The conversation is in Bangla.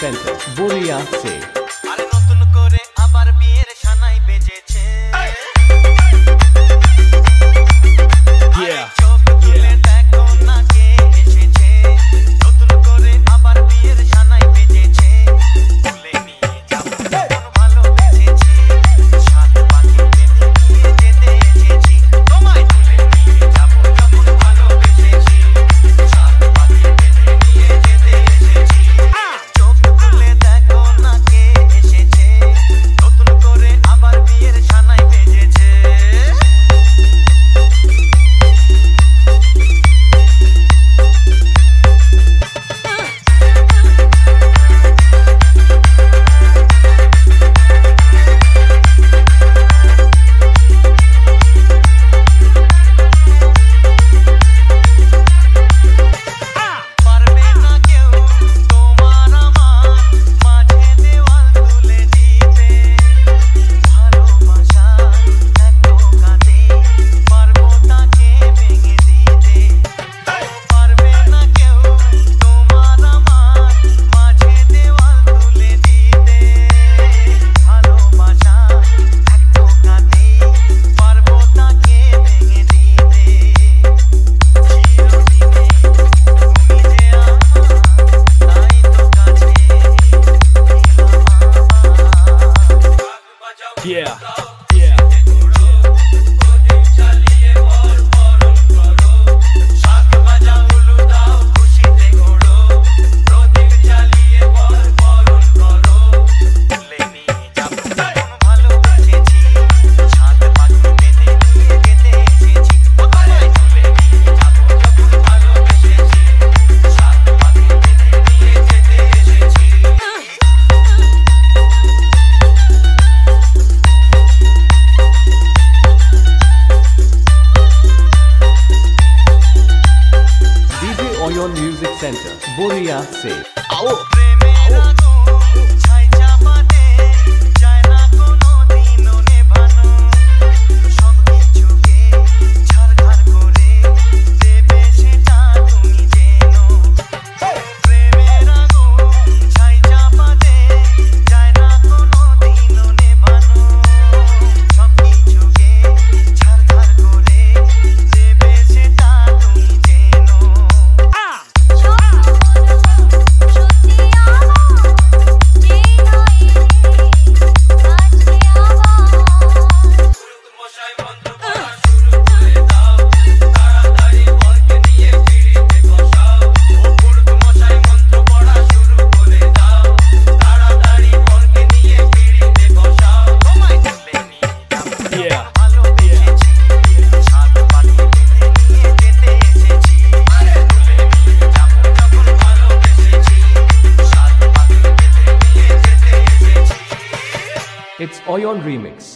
Center, Boria se. আরে নতুন করে আবার বিয়ের সানাই বেজেছে। Yeah. চোখ তুলে দেখো না কে এসেছে। নতুন করে আবার বিয়ের সানাই বেজেছে। তুলে নিয়ে যাবো যখন ভালোবেসেছি। সাত পাখি বেঁধে নিয়ে যেতে এসেছি। তোমায় তুলে নিয়ে যাবো যখন ভালোবেসেছি। সাত পাখি বেঁধে নিয়ে যেতে এসেছি। চোখ তুলে দেখো না কে এসেছে। নতুন করে আবার বিয়ের সানাই বেজেছে। পারবে না কেউ তোমার আমার মাঝে দেওয়াল তুলে দিতে। ভালোবাসা এক টোকাতে পারবো তাকে ভেঙে দিতে। পারবে না কেউ তোমার আমার মাঝে দেওয়াল তুলে দিতে। ভালোবাসা এক টোকাতে পারবো তাকে ভেঙে দিতে। চিরদিনে তুমি যে আমার, তাই তো কাছে Yeah. Yeah. শাক ভাজা উলু দাও খুশিতে ঘোড়ো। প্রদীপ জ্বালিয়ে বর বরণ করো। তুলে নিয়ে যাবো যখন ভালোবেসেছি। সাত পাখি বেঁধে নিয়ে যেতে এসেছি। তোমায় তুলে নিয়ে যাবো যখন ভালোবেসেছি। সাত পাখি বেঁধে নিয়ে যেতে এসেছি। DJ Oyon Music Center, Boria se. প্রেমের আগুন ছাই চাপাতে যায় না কোনো দিনও নেভানো। সবকিছুকে ছারখার করে দেবে সেটা তুমি জেনো। প্রেমের আগুন ছাই চাপাতে যায় না কোনো দিনও নেভানো। সবকিছুকে ছারখার করে দেবে সেটা তুমি জেনো। It's Oyon Remix.